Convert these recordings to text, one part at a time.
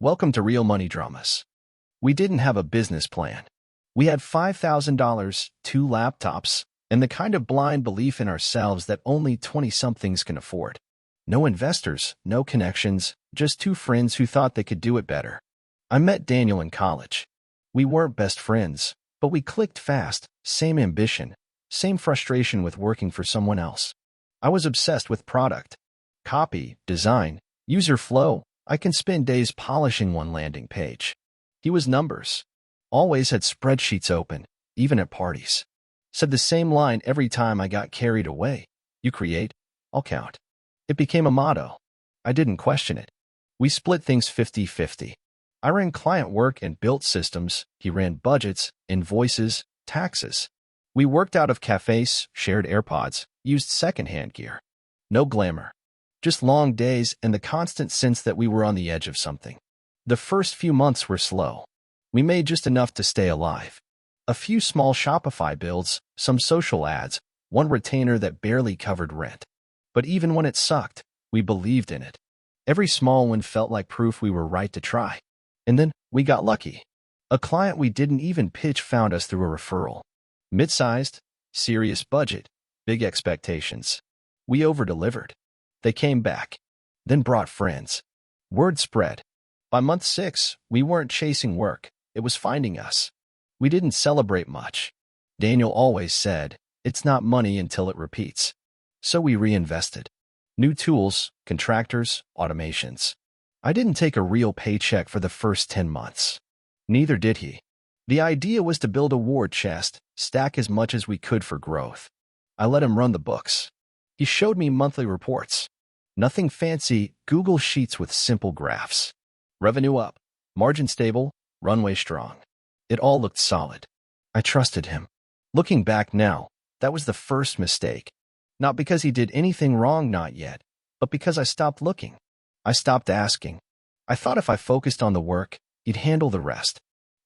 Welcome to Real Money Dramas. We didn't have a business plan. We had $5,000, 2 laptops, and the kind of blind belief in ourselves that only 20-somethings can afford. No investors, no connections, just two friends who thought they could do it better. I met Daniel in college. We weren't best friends, but we clicked fast, same ambition, same frustration with working for someone else. I was obsessed with product, copy, design, user flow. I can spend days polishing one landing page. He was numbers. Always had spreadsheets open, even at parties. Said the same line every time I got carried away. You create, I'll count. It became a motto. I didn't question it. We split things 50-50. I ran client work and built systems. He ran budgets, invoices, taxes. We worked out of cafes, shared AirPods, used secondhand gear. No glamour. Just long days and the constant sense that we were on the edge of something. The first few months were slow. We made just enough to stay alive. A few small Shopify builds, some social ads, one retainer that barely covered rent. But even when it sucked, we believed in it. Every small one felt like proof we were right to try. And then we got lucky. A client we didn't even pitch found us through a referral. Mid-sized, serious budget, big expectations. We over-delivered. They came back, then brought friends. Word spread. By month 6, we weren't chasing work. It was finding us. We didn't celebrate much. Daniel always said, it's not money until it repeats. So we reinvested. New tools, contractors, automations. I didn't take a real paycheck for the first 10 months. Neither did he. The idea was to build a war chest, stack as much as we could for growth. I let him run the books. He showed me monthly reports. Nothing fancy, Google Sheets with simple graphs. Revenue up, margin stable, runway strong. It all looked solid. I trusted him. Looking back now, that was the first mistake. Not because he did anything wrong, not yet, but because I stopped looking. I stopped asking. I thought if I focused on the work, he'd handle the rest.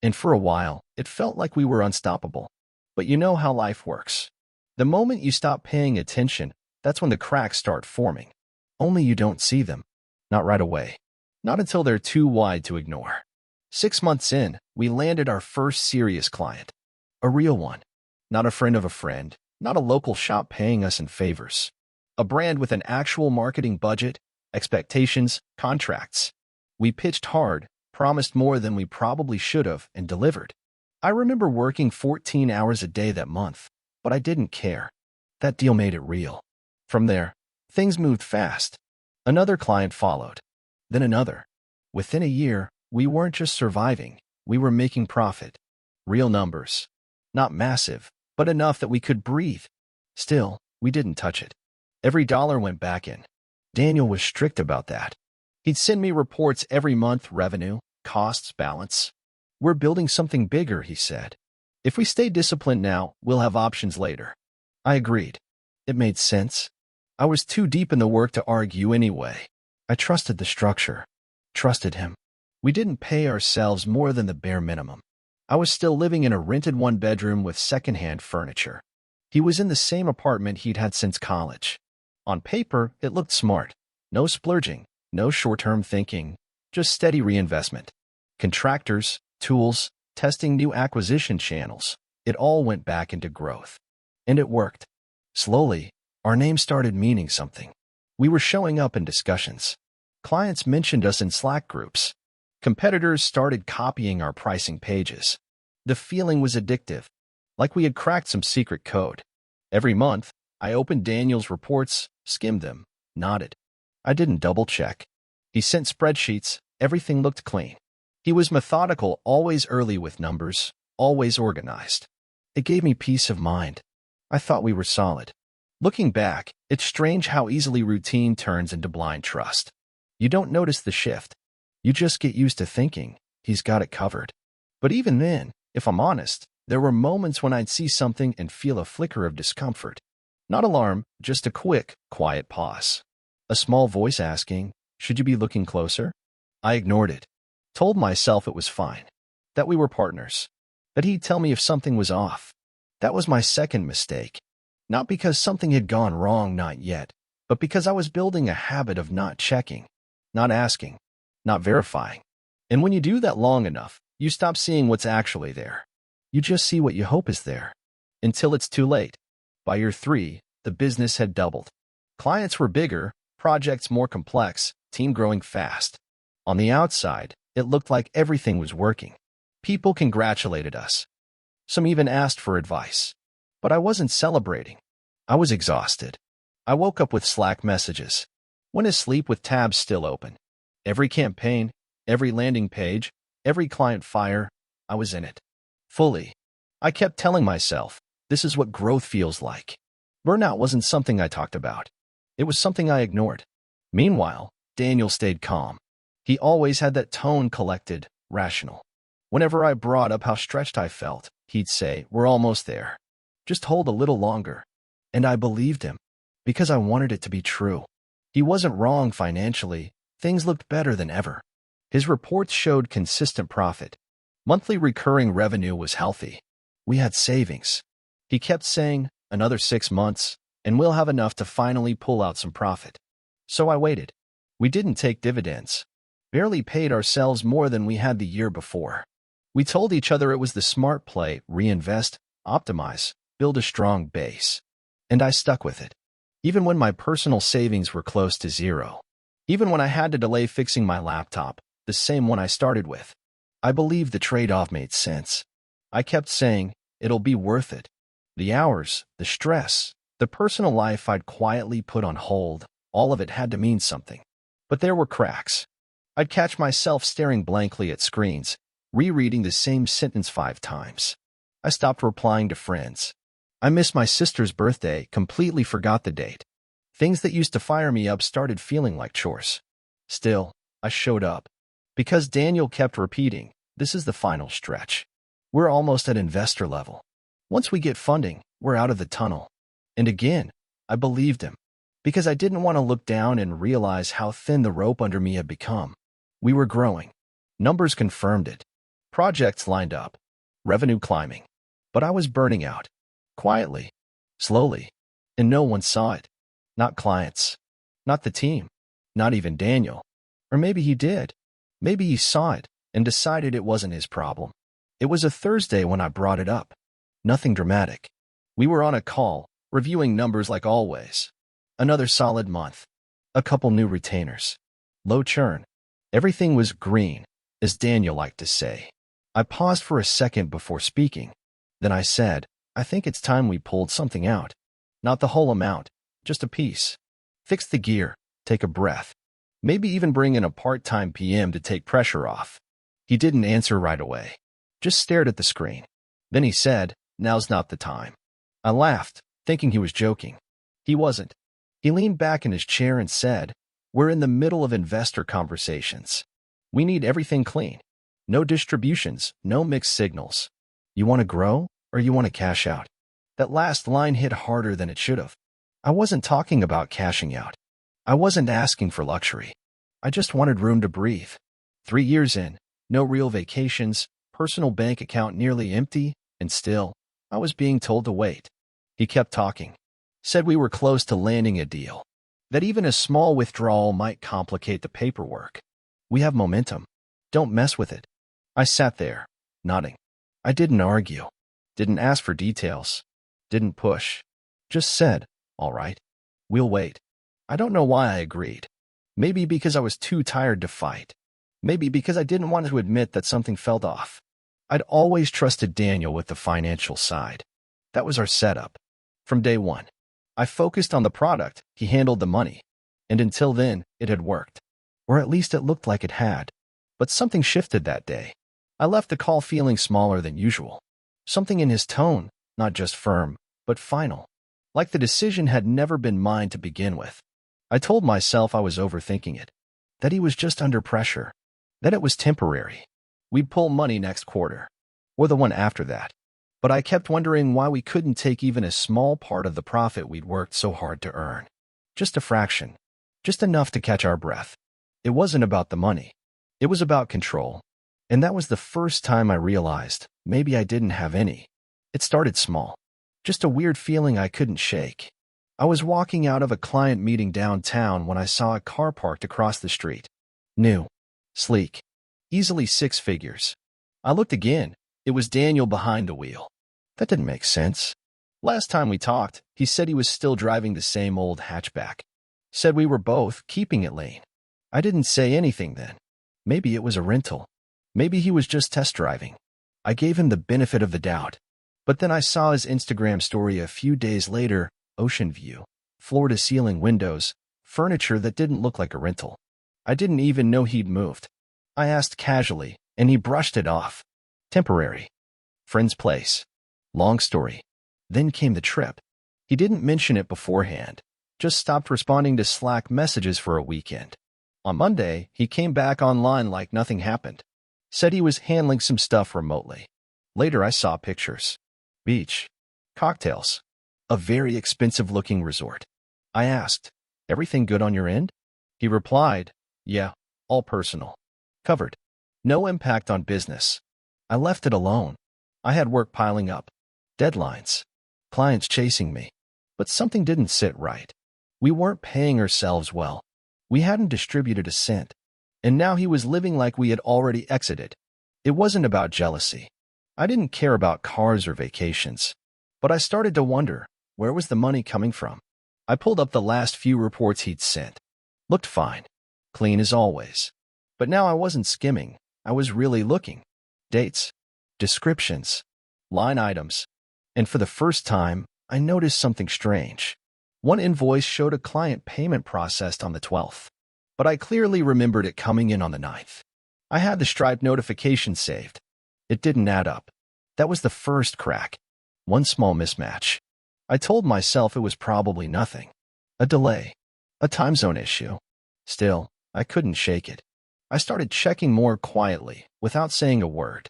And for a while, it felt like we were unstoppable. But you know how life works. The moment you stop paying attention, that's when the cracks start forming. Only you don't see them. Not right away. Not until they're too wide to ignore. 6 months in, we landed our first serious client. A real one. Not a friend of a friend. Not a local shop paying us in favors. A brand with an actual marketing budget, expectations, contracts. We pitched hard, promised more than we probably should have, and delivered. I remember working 14 hours a day that month, but I didn't care. That deal made it real. From there, things moved fast. Another client followed. Then another. Within a year, we weren't just surviving, we were making profit. Real numbers. Not massive, but enough that we could breathe. Still, we didn't touch it. Every dollar went back in. Daniel was strict about that. He'd send me reports every month, revenue, costs, balance. We're building something bigger, he said. If we stay disciplined now, we'll have options later. I agreed. It made sense. I was too deep in the work to argue anyway. I trusted the structure. Trusted him. We didn't pay ourselves more than the bare minimum. I was still living in a rented one-bedroom with secondhand furniture. He was in the same apartment he'd had since college. On paper, it looked smart. No splurging, no short-term thinking, just steady reinvestment. Contractors, tools, testing new acquisition channels. It all went back into growth. And it worked. Slowly, our name started meaning something. We were showing up in discussions. Clients mentioned us in Slack groups. Competitors started copying our pricing pages. The feeling was addictive, like we had cracked some secret code. Every month, I opened Daniel's reports, skimmed them, nodded. I didn't double-check. He sent spreadsheets, everything looked clean. He was methodical, always early with numbers, always organized. It gave me peace of mind. I thought we were solid. Looking back, it's strange how easily routine turns into blind trust. You don't notice the shift. You just get used to thinking, he's got it covered. But even then, if I'm honest, there were moments when I'd see something and feel a flicker of discomfort. Not alarm, just a quick, quiet pause. A small voice asking, should you be looking closer? I ignored it. Told myself it was fine. That we were partners. That he'd tell me if something was off. That was my second mistake. Not because something had gone wrong, not yet, but because I was building a habit of not checking, not asking, not verifying. And when you do that long enough, you stop seeing what's actually there. You just see what you hope is there. Until it's too late. By year 3, the business had doubled. Clients were bigger, projects more complex, team growing fast. On the outside, it looked like everything was working. People congratulated us. Some even asked for advice. But I wasn't celebrating. I was exhausted. I woke up with Slack messages. Went to sleep with tabs still open. Every campaign, every landing page, every client fire, I was in it. Fully. I kept telling myself, this is what growth feels like. Burnout wasn't something I talked about. It was something I ignored. Meanwhile, Daniel stayed calm. He always had that tone, collected, rational. Whenever I brought up how stretched I felt, he'd say, we're almost there. Just hold a little longer. And I believed him, because I wanted it to be true. He wasn't wrong financially. Things looked better than ever. His reports showed consistent profit. Monthly recurring revenue was healthy. We had savings. He kept saying, another 6 months, and we'll have enough to finally pull out some profit. So I waited. We didn't take dividends. Barely paid ourselves more than we had the year before. We told each other it was the smart play, reinvest, optimize, build a strong base. And I stuck with it. Even when my personal savings were close to zero. Even when I had to delay fixing my laptop, the same one I started with. I believed the trade-off made sense. I kept saying, it'll be worth it. The hours, the stress, the personal life I'd quietly put on hold, all of it had to mean something. But there were cracks. I'd catch myself staring blankly at screens, rereading the same sentence 5 times. I stopped replying to friends. I missed my sister's birthday, completely forgot the date. Things that used to fire me up started feeling like chores. Still, I showed up. Because Daniel kept repeating, this is the final stretch. We're almost at investor level. Once we get funding, we're out of the tunnel. And again, I believed him. Because I didn't want to look down and realize how thin the rope under me had become. We were growing. Numbers confirmed it. Projects lined up. Revenue climbing. But I was burning out. Quietly. Slowly. And no one saw it. Not clients. Not the team. Not even Daniel. Or maybe he did. Maybe he saw it and decided it wasn't his problem. It was a Thursday when I brought it up. Nothing dramatic. We were on a call, reviewing numbers like always. Another solid month. A couple new retainers. Low churn. Everything was green, as Daniel liked to say. I paused for a second before speaking. Then I said, I think it's time we pulled something out. Not the whole amount, just a piece. Fix the gear, take a breath. Maybe even bring in a part-time PM to take pressure off. He didn't answer right away. Just stared at the screen. Then he said, now's not the time. I laughed, thinking he was joking. He wasn't. He leaned back in his chair and said, we're in the middle of investor conversations. We need everything clean. No distributions, no mixed signals. You want to grow, or you want to cash out? That last line hit harder than it should have. I wasn't talking about cashing out. I wasn't asking for luxury. I just wanted room to breathe. 3 years in, no real vacations, personal bank account nearly empty, and still, I was being told to wait. He kept talking. Said we were close to landing a deal. That even a small withdrawal might complicate the paperwork. We have momentum. Don't mess with it. I sat there, nodding. I didn't argue. Didn't ask for details. Didn't push. Just said, all right. We'll wait. I don't know why I agreed. Maybe because I was too tired to fight. Maybe because I didn't want to admit that something felt off. I'd always trusted Daniel with the financial side. That was our setup. From day one. I focused on the product, he handled the money. And until then, it had worked. Or at least it looked like it had. But something shifted that day. I left the call feeling smaller than usual. Something in his tone, not just firm, but final. Like the decision had never been mine to begin with. I told myself I was overthinking it. That he was just under pressure. That it was temporary. We'd pull money next quarter. Or the one after that. But I kept wondering why we couldn't take even a small part of the profit we'd worked so hard to earn. Just a fraction. Just enough to catch our breath. It wasn't about the money. It was about control. And that was the first time I realized maybe I didn't have any. It started small. Just a weird feeling I couldn't shake. I was walking out of a client meeting downtown when I saw a car parked across the street. New. Sleek. Easily 6 figures. I looked again. It was Daniel behind the wheel. That didn't make sense. Last time we talked, he said he was still driving the same old hatchback. Said we were both keeping it lane. I didn't say anything then. Maybe it was a rental. Maybe he was just test driving. I gave him the benefit of the doubt. But then I saw his Instagram story a few days later, ocean view, floor-to-ceiling windows, furniture that didn't look like a rental. I didn't even know he'd moved. I asked casually, and he brushed it off. Temporary. Friend's place. Long story. Then came the trip. He didn't mention it beforehand, just stopped responding to Slack messages for a weekend. On Monday, he came back online like nothing happened. Said he was handling some stuff remotely. Later I saw pictures. Beach. Cocktails. A very expensive-looking resort. I asked, everything good on your end? He replied, yeah, all personal. Covered. No impact on business. I left it alone. I had work piling up. Deadlines. Clients chasing me. But something didn't sit right. We weren't paying ourselves well. We hadn't distributed a cent. And now he was living like we had already exited. It wasn't about jealousy. I didn't care about cars or vacations. But I started to wonder, where was the money coming from? I pulled up the last few reports he'd sent. Looked fine. Clean as always. But now I wasn't skimming. I was really looking. Dates. Descriptions. Line items. And for the first time, I noticed something strange. One invoice showed a client payment processed on the 12th. But I clearly remembered it coming in on the 9th. I had the Stripe notification saved. It didn't add up. That was the first crack. One small mismatch. I told myself it was probably nothing. A delay. A time zone issue. Still, I couldn't shake it. I started checking more quietly, without saying a word.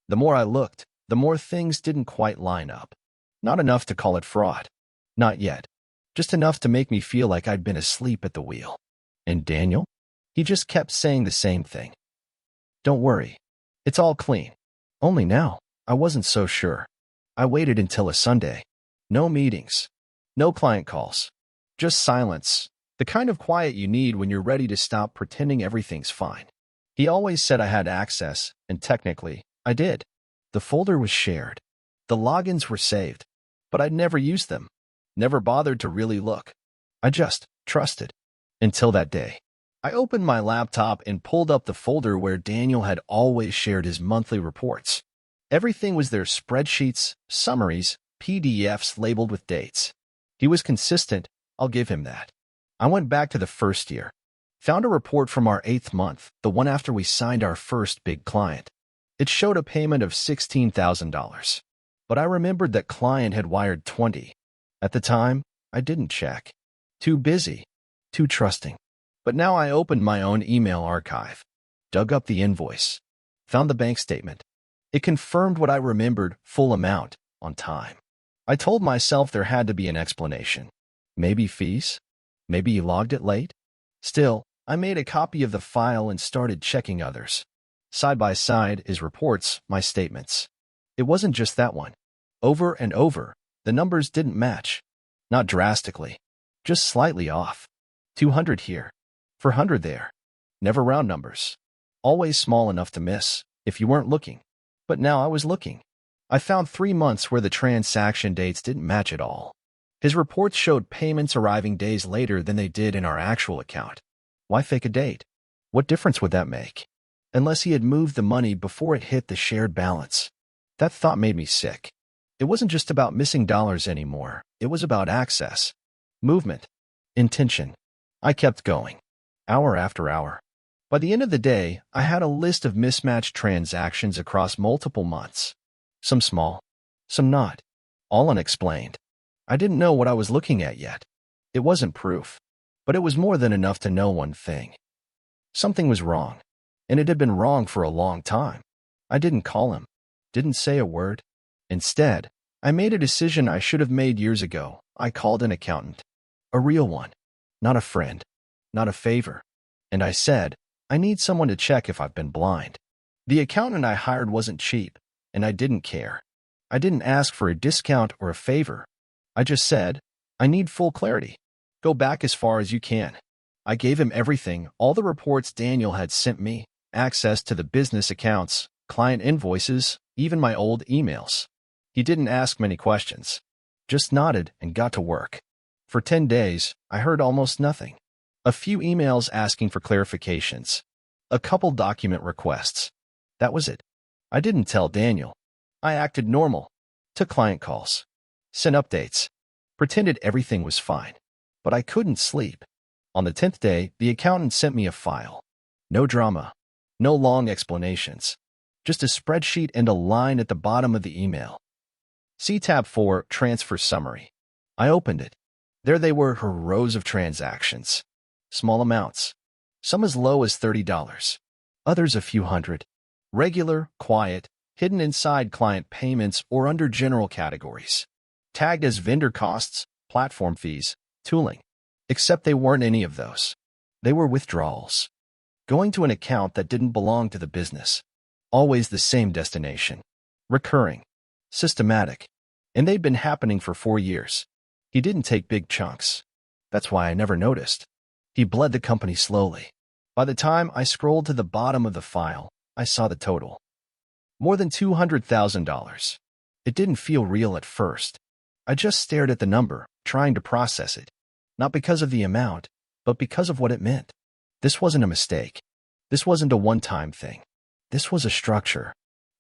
The more I looked, the more things didn't quite line up. Not enough to call it fraud. Not yet. Just enough to make me feel like I'd been asleep at the wheel. And Daniel? He just kept saying the same thing. Don't worry. It's all clean. Only now, I wasn't so sure. I waited until a Sunday. No meetings. No client calls. Just silence. The kind of quiet you need when you're ready to stop pretending everything's fine. He always said I had access, and technically, I did. The folder was shared. The logins were saved. But I'd never used them. Never bothered to really look. I just trusted. Until that day. I opened my laptop and pulled up the folder where Daniel had always shared his monthly reports. Everything was there: spreadsheets, summaries, PDFs labeled with dates. He was consistent, I'll give him that. I went back to the first year. Found a report from our 8th month, the one after we signed our first big client. It showed a payment of $16,000. But I remembered that client had wired 20. At the time, I didn't check. Too busy. Too trusting. But now I opened my own email archive. Dug up the invoice. Found the bank statement. It confirmed what I remembered: full amount, on time. I told myself there had to be an explanation. Maybe fees? Maybe he logged it late? Still, I made a copy of the file and started checking others. Side by side, his reports, my statements. It wasn't just that one. Over and over, the numbers didn't match. Not drastically. Just slightly off. 200 here. 400 there. Never round numbers. Always small enough to miss, if you weren't looking. But now I was looking. I found 3 months where the transaction dates didn't match at all. His reports showed payments arriving days later than they did in our actual account. Why fake a date? What difference would that make? Unless he had moved the money before it hit the shared balance. That thought made me sick. It wasn't just about missing dollars anymore. It was about access. Movement. Intention. I kept going. Hour after hour. By the end of the day, I had a list of mismatched transactions across multiple months. Some small, some not. All unexplained. I didn't know what I was looking at yet. It wasn't proof. But it was more than enough to know one thing. Something was wrong. And it had been wrong for a long time. I didn't call him. Didn't say a word. Instead, I made a decision I should have made years ago. I called an accountant. A real one. Not a friend. Not a favor. And I said, I need someone to check if I've been blind. The accountant I hired wasn't cheap, and I didn't care. I didn't ask for a discount or a favor. I just said, I need full clarity. Go back as far as you can. I gave him everything, all the reports Daniel had sent me, access to the business accounts, client invoices, even my old emails. He didn't ask many questions, just nodded and got to work. For 10 days, I heard almost nothing. A few emails asking for clarifications. A couple document requests. That was it. I didn't tell Daniel. I acted normal. Took client calls. Sent updates. Pretended everything was fine. But I couldn't sleep. On the 10th day, the accountant sent me a file. No drama. No long explanations. Just a spreadsheet and a line at the bottom of the email. See tab 4, Transfer Summary. I opened it. There they were, her rows of transactions. Small amounts. Some as low as $30. Others a few hundred. Regular, quiet, hidden inside client payments or under general categories. Tagged as vendor costs, platform fees, tooling. Except they weren't any of those. They were withdrawals. Going to an account that didn't belong to the business. Always the same destination. Recurring. Systematic. And they'd been happening for 4 years. He didn't take big chunks. That's why I never noticed. He bled the company slowly. By the time I scrolled to the bottom of the file, I saw the total. More than $200,000. It didn't feel real at first. I just stared at the number, trying to process it. Not because of the amount, but because of what it meant. This wasn't a mistake. This wasn't a one-time thing. This was a structure.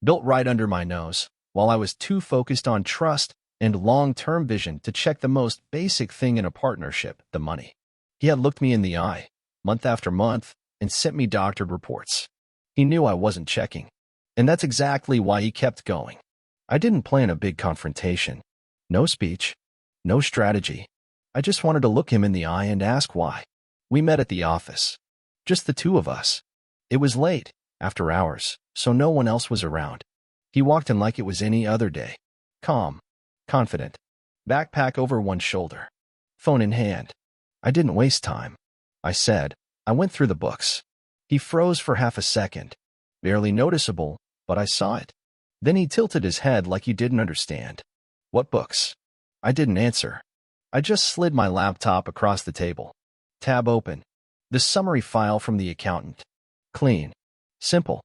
Built right under my nose, while I was too focused on trust and long-term vision to check the most basic thing in a partnership, the money. He had looked me in the eye, month after month, and sent me doctored reports. He knew I wasn't checking. And that's exactly why he kept going. I didn't plan a big confrontation. No speech. No strategy. I just wanted to look him in the eye and ask why. We met at the office. Just the two of us. It was late, after hours, so no one else was around. He walked in like it was any other day. Calm. Confident. Backpack over one shoulder. Phone in hand. I didn't waste time. I said, I went through the books. He froze for half a second. Barely noticeable, but I saw it. Then he tilted his head like he didn't understand. What books? I didn't answer. I just slid my laptop across the table. Tab open. The summary file from the accountant. Clean. Simple.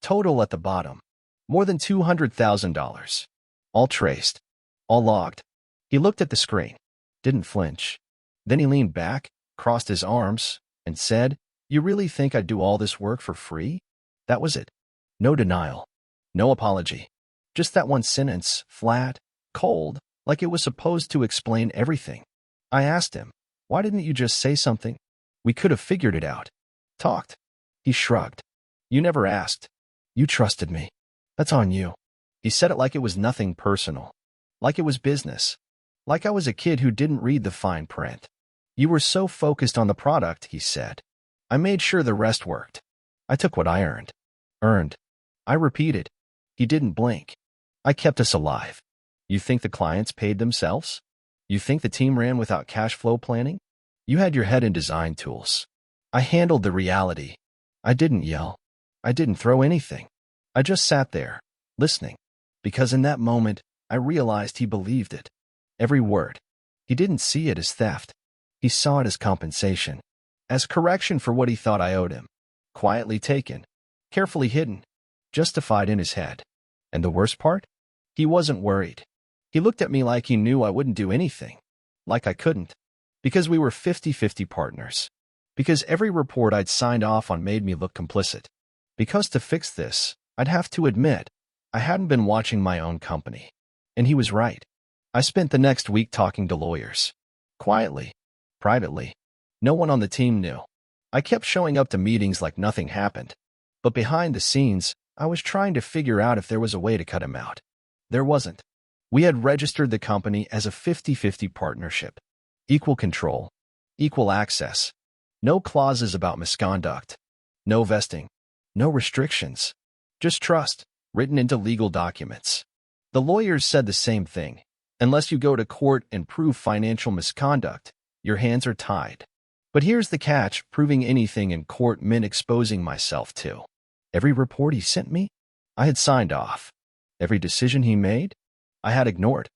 Total at the bottom. More than $200,000. All traced. All logged. He looked at the screen. Didn't flinch. Then he leaned back, crossed his arms, and said, "You really think I'd do all this work for free?" That was it. No denial. No apology. Just that one sentence, flat, cold, like it was supposed to explain everything. I asked him, "Why didn't you just say something? We could have figured it out. Talked." He shrugged. "You never asked. You trusted me. That's on you." He said it like it was nothing personal. Like it was business. Like I was a kid who didn't read the fine print. "You were so focused on the product," he said. "I made sure the rest worked. I took what I earned." Earned. I repeated. He didn't blink. "I kept us alive. You think the clients paid themselves? You think the team ran without cash flow planning? You had your head in design tools. I handled the reality. I didn't yell. I didn't throw anything. I just sat there, listening. Because in that moment, I realized he believed it. Every word. He didn't see it as theft. He saw it as compensation. As correction for what he thought I owed him. Quietly taken. Carefully hidden. Justified in his head. And the worst part? He wasn't worried. He looked at me like he knew I wouldn't do anything. Like I couldn't. Because we were 50-50 partners. Because every report I'd signed off on made me look complicit. Because to fix this, I'd have to admit, I hadn't been watching my own company. And he was right. I spent the next week talking to lawyers. Quietly. Privately. No one on the team knew. I kept showing up to meetings like nothing happened. But behind the scenes, I was trying to figure out if there was a way to cut him out. There wasn't. We had registered the company as a 50-50 partnership. Equal control. Equal access. No clauses about misconduct. No vesting. No restrictions. Just trust, written into legal documents. The lawyers said the same thing. Unless you go to court and prove financial misconduct, your hands are tied. But here's the catch, proving anything in court meant exposing myself to. Every report he sent me, I had signed off. Every decision he made, I had ignored.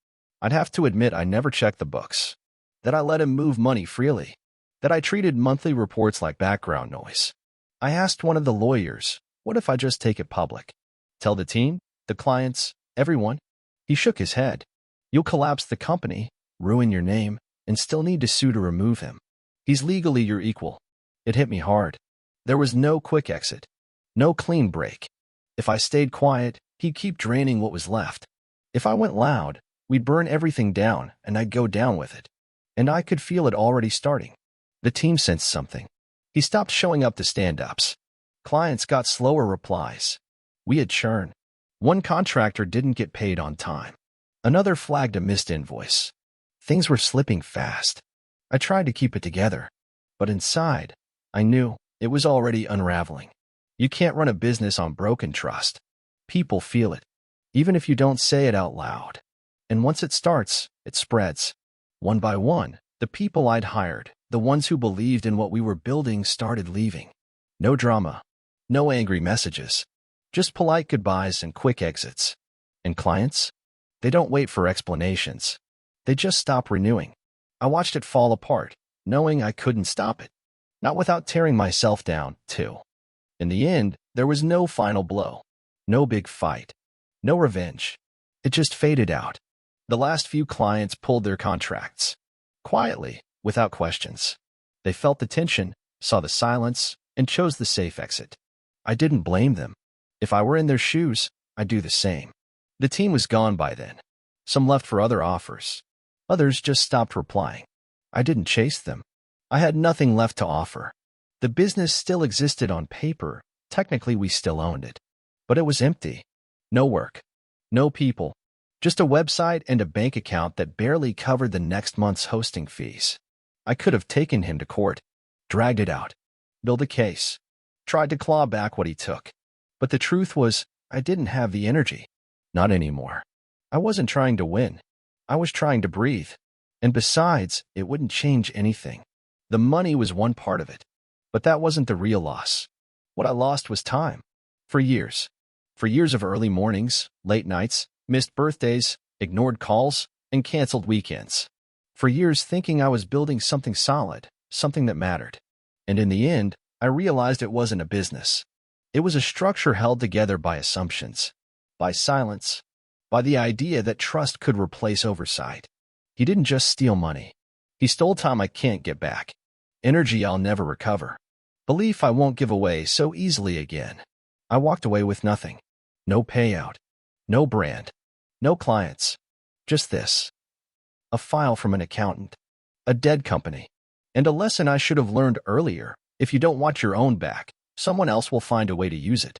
I'd have to admit I never checked the books. That I let him move money freely. That I treated monthly reports like background noise. I asked one of the lawyers, What if I just take it public? Tell the team, the clients, everyone? He shook his head. You'll collapse the company, ruin your name, and still need to sue to remove him. He's legally your equal. It hit me hard. There was no quick exit. No clean break. If I stayed quiet, he'd keep draining what was left. If I went loud, we'd burn everything down, and I'd go down with it. And I could feel it already starting. The team sensed something. He stopped showing up to stand-ups. Clients got slower replies. We had churn. One contractor didn't get paid on time. Another flagged a missed invoice. Things were slipping fast. I tried to keep it together. But inside, I knew it was already unraveling. You can't run a business on broken trust. People feel it, even if you don't say it out loud. And once it starts, it spreads. One by one, the people I'd hired, the ones who believed in what we were building, started leaving. No drama. No angry messages. Just polite goodbyes and quick exits. And clients? They don't wait for explanations. They just stop renewing. I watched it fall apart, knowing I couldn't stop it. Not without tearing myself down, too. In the end, there was no final blow. No big fight. No revenge. It just faded out. The last few clients pulled their contracts. Quietly, without questions. They felt the tension, saw the silence, and chose the safe exit. I didn't blame them. If I were in their shoes, I'd do the same. The team was gone by then. Some left for other offers. Others just stopped replying. I didn't chase them. I had nothing left to offer. The business still existed on paper. Technically, we still owned it. But it was empty. No work. No people. Just a website and a bank account that barely covered the next month's hosting fees. I could have taken him to court, dragged it out, built a case, tried to claw back what he took. But the truth was, I didn't have the energy. Not anymore. I wasn't trying to win. I was trying to breathe. And besides, it wouldn't change anything. The money was one part of it. But that wasn't the real loss. What I lost was time. For years. For years of early mornings, late nights, missed birthdays, ignored calls, and canceled weekends. For years thinking I was building something solid, something that mattered. And in the end, I realized it wasn't a business. It was a structure held together by assumptions, by silence, by the idea that trust could replace oversight. He didn't just steal money. He stole time I can't get back, energy I'll never recover, belief I won't give away so easily again. I walked away with nothing. No payout, no brand, no clients. Just this. A file from an accountant, a dead company, and a lesson I should have learned earlier. If you don't watch your own back, someone else will find a way to use it.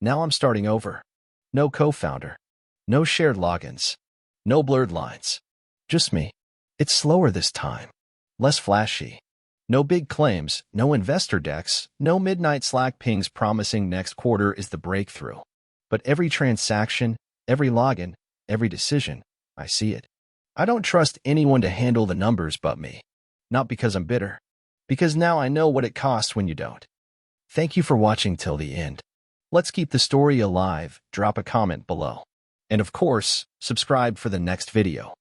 Now I'm starting over. No co-founder. No shared logins. No blurred lines. Just me. It's slower this time. Less flashy. No big claims, no investor decks, no midnight Slack pings promising next quarter is the breakthrough. But every transaction, every login, every decision, I see it. I don't trust anyone to handle the numbers but me. Not because I'm bitter. Because now I know what it costs when you don't. Thank you for watching till the end. Let's keep the story alive. Drop a comment below. And of course, subscribe for the next video.